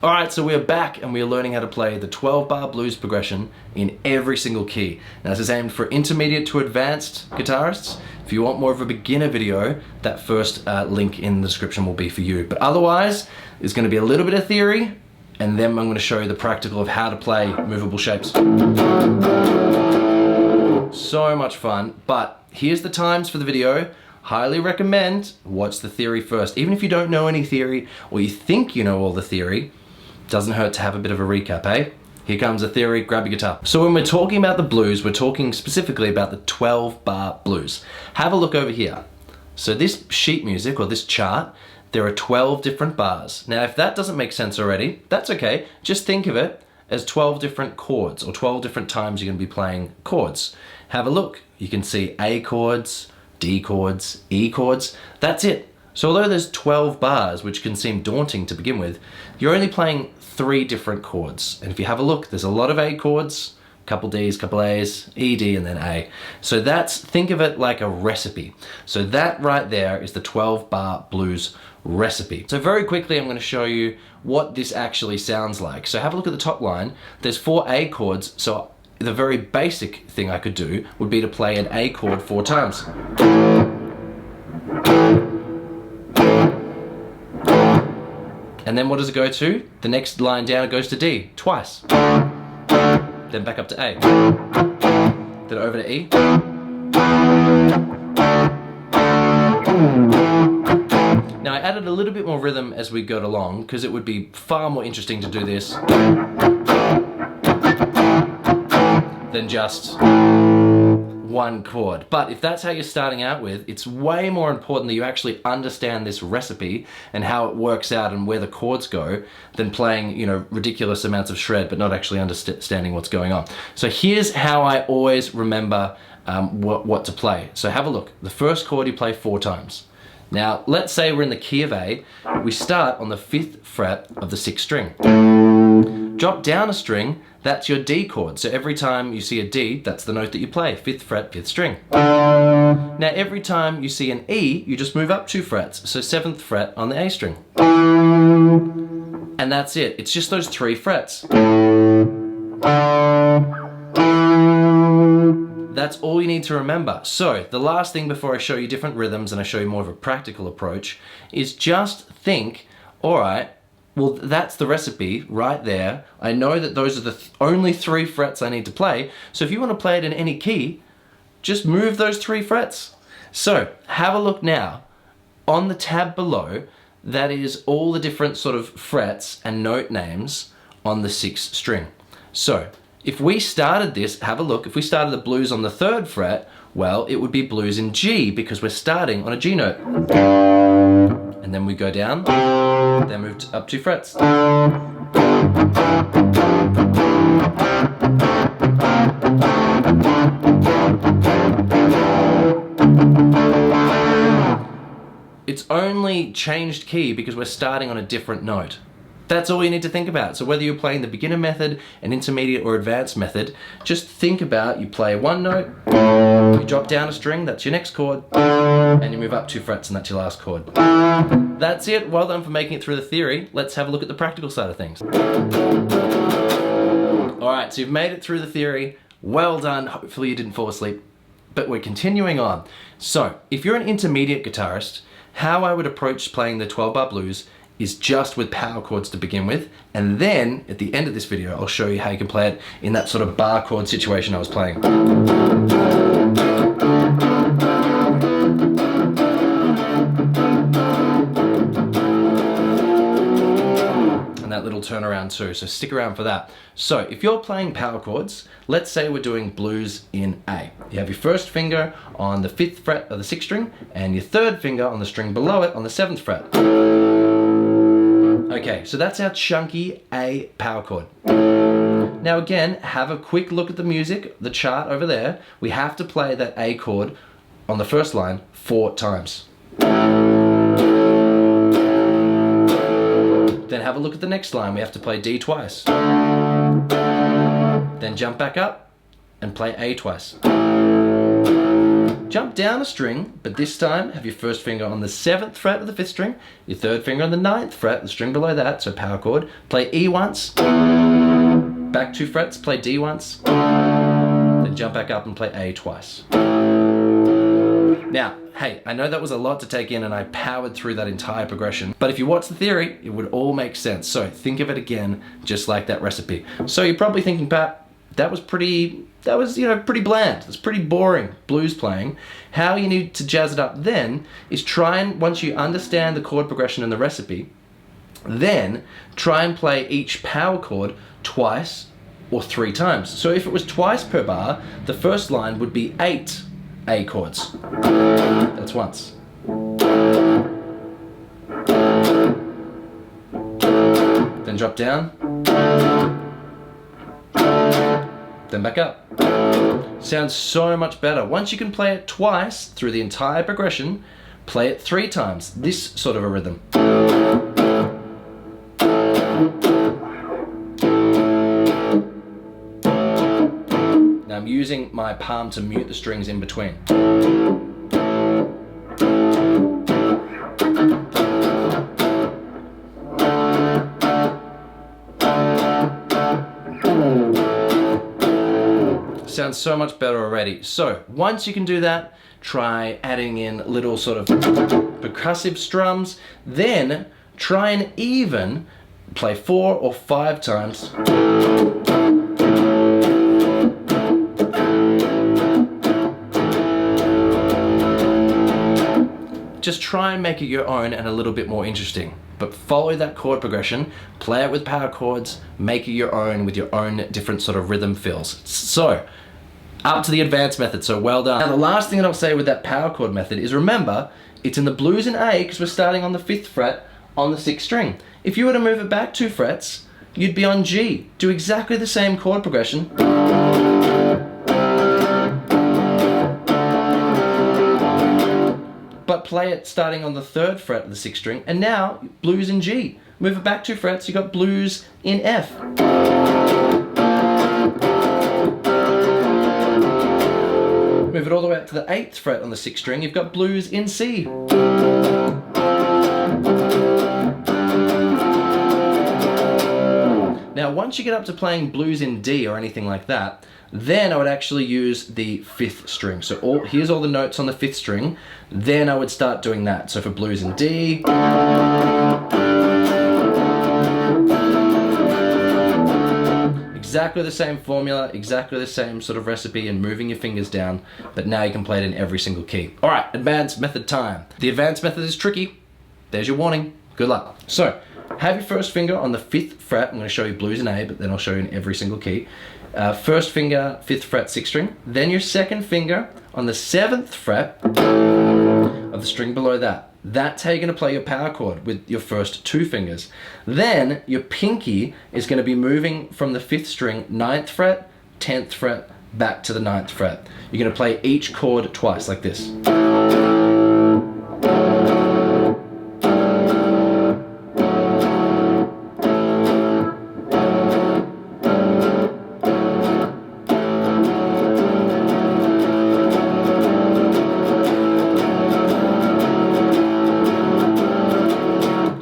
Alright, so we're back and we're learning how to play the 12-bar blues progression in every single key. Now this is aimed for intermediate to advanced guitarists. If you want more of a beginner video, that first link in the description will be for you. But otherwise, there's going to be a little bit of theory, and then I'm going to show you the practical of how to play movable shapes. So much fun, but here's the times for the video. Highly recommend watch the theory first. Even if you don't know any theory, or you think you know all the theory, doesn't hurt to have a bit of a recap, eh? Here comes the theory, grab your guitar. So when we're talking about the blues, we're talking specifically about the 12-bar blues. Have a look over here. So this sheet music, or this chart, there are 12 different bars. Now if that doesn't make sense already, that's okay. Just think of it as 12 different chords, or 12 different times you're gonna be playing chords. Have a look. You can see A chords, D chords, E chords, that's it. So although there's 12 bars, which can seem daunting to begin with, you're only playing 3 different chords. And if you have a look, there's a lot of A chords, couple Ds, couple As, E, D, and then A. So think of it like a recipe. So that right there is the 12-bar blues recipe. So very quickly, I'm gonna show you what this actually sounds like. So have a look at the top line. There's 4 A chords, so the very basic thing I could do would be to play an A chord 4 times. And then what does it go to? The next line down, it goes to D, twice. Then back up to A. Then over to E. Now I added a little bit more rhythm as we got along, because it would be far more interesting to do this than just one chord. But if that's how you're starting out with, it's way more important that you actually understand this recipe and how it works out and where the chords go than playing, you know, ridiculous amounts of shred but not actually understanding what's going on. So here's how I always remember what to play. So have a look. The first chord you play 4 times. Now let's say we're in the key of A. We start on the 5th fret of the 6th string. Drop down a string, that's your D chord. So every time you see a D, that's the note that you play, 5th fret, 5th string. Now every time you see an E, you just move up 2 frets, so 7th fret on the A string. And that's it, it's just those 3 frets. That's all you need to remember. So the last thing before I show you different rhythms and I show you more of a practical approach is just think, all right, well, that's the recipe right there. I know that those are the only 3 frets I need to play. So if you want to play it in any key, just move those 3 frets. So have a look now. On the tab below, that is all the different sort of frets and note names on the 6th string. So if we started this, have a look, if we started the blues on the 3rd fret, well, it would be blues in G because we're starting on a G note. And then we go down, then move up 2 frets. It's only changed key because we're starting on a different note. That's all you need to think about. So whether you're playing the beginner method, an intermediate or advanced method, just think about you play 1 note, you drop down a string, that's your next chord, and you move up 2 frets and that's your last chord. That's it. Well done for making it through the theory. Let's have a look at the practical side of things. Alright, so you've made it through the theory. Well done. Hopefully you didn't fall asleep. But we're continuing on. So, if you're an intermediate guitarist, how I would approach playing the 12-bar blues is just with power chords to begin with, and then at the end of this video I'll show you how you can play it in that sort of bar chord situation I was playing. And that little turnaround too, so stick around for that. So if you're playing power chords, let's say we're doing blues in A. You have your first finger on the 5th fret of the 6th string and your 3rd finger on the string below it on the 7th fret. Okay, so that's our chunky A power chord. Now again, have a quick look at the music, the chart over there. We have to play that A chord on the first line 4 times. Then have a look at the next line. We have to play D twice. Then jump back up and play A twice. jump down a string, but this time have your first finger on the 7th fret of the 5th string, your third finger on the 9th fret, the string below that, so power chord. Play E once, back 2 frets, play D once, then jump back up and play A twice. Now, hey, I know that was a lot to take in and I powered through that entire progression, but if you watch the theory, it would all make sense. So think of it again, just like that recipe. So you're probably thinking, Pat, that was pretty bland. It's pretty boring blues playing. How you need to jazz it up then is try and, once you understand the chord progression and the recipe, then try and play each power chord twice or 3 times. So if it was twice per bar, the first line would be 8 A chords. That's once. Then drop down. Then back up. Sounds so much better. Once you can play it twice through the entire progression, play it 3 times. This sort of a rhythm. Now I'm using my palm to mute the strings in between. Sounds so much better already. So once you can do that, try adding in little sort of percussive strums, then try and even play 4 or 5 times. Just try and make it your own and a little bit more interesting. But follow that chord progression, play it with power chords, make it your own with your own different sort of rhythm fills. So, up to the advanced method, so well done. Now the last thing that I'll say with that power chord method is remember, it's in the blues in A because we're starting on the 5th fret on the 6th string. If you were to move it back 2 frets, you'd be on G. Do exactly the same chord progression. But play it starting on the 3rd fret of the 6th string, and now blues in G. Move it back 2 frets, you got blues in F. Move it all the way up to the 8th fret on the 6th string, you've got blues in C. Now once you get up to playing blues in D or anything like that, then I would actually use the 5th string. So here's all the notes on the 5th string, then I would start doing that. So for blues in D, exactly the same formula, exactly the same sort of recipe and moving your fingers down, but now you can play it in every single key. All right, advanced method time. The advanced method is tricky. There's your warning. Good luck. So, have your first finger on the 5th fret. I'm going to show you blues in A, but then I'll show you in every single key. First finger, 5th fret, 6th string. Then your second finger on the 7th fret of the string below that. That's how you're going to play your power chord with your first 2 fingers. Then your pinky is going to be moving from the 5th string, 9th fret, 10th fret, back to the 9th fret. You're going to play each chord twice like this.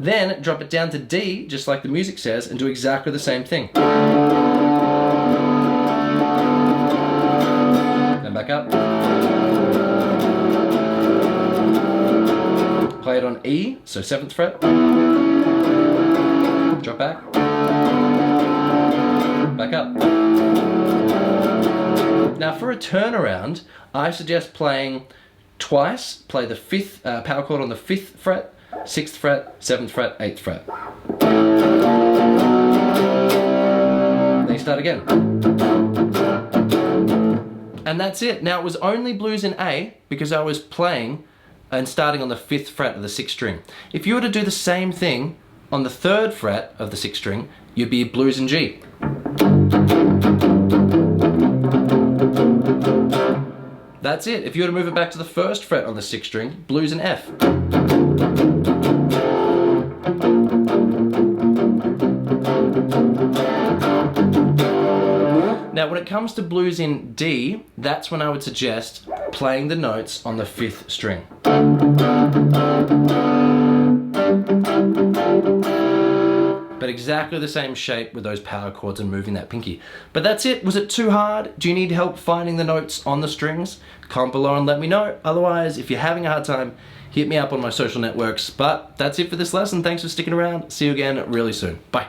Then drop it down to D, just like the music says, and do exactly the same thing. Then back up. Play it on E, so 7th fret. Drop back. Back up. Now for a turnaround, I suggest playing twice. Play the 5th power chord on the 5th fret, 6th fret, 7th fret, 8th fret. Then you start again. And that's it. Now it was only blues in A because I was playing and starting on the 5th fret of the 6th string. If you were to do the same thing on the 3rd fret of the 6th string, you'd be blues in G. That's it. If you were to move it back to the 1st fret on the 6th string, blues in F. Now when it comes to blues in D, that's when I would suggest playing the notes on the 5th string. But exactly the same shape with those power chords and moving that pinky. But that's it. Was it too hard? Do you need help finding the notes on the strings? Comment below and let me know. Otherwise, if you're having a hard time, hit me up on my social networks. But that's it for this lesson. Thanks for sticking around. See you again really soon. Bye.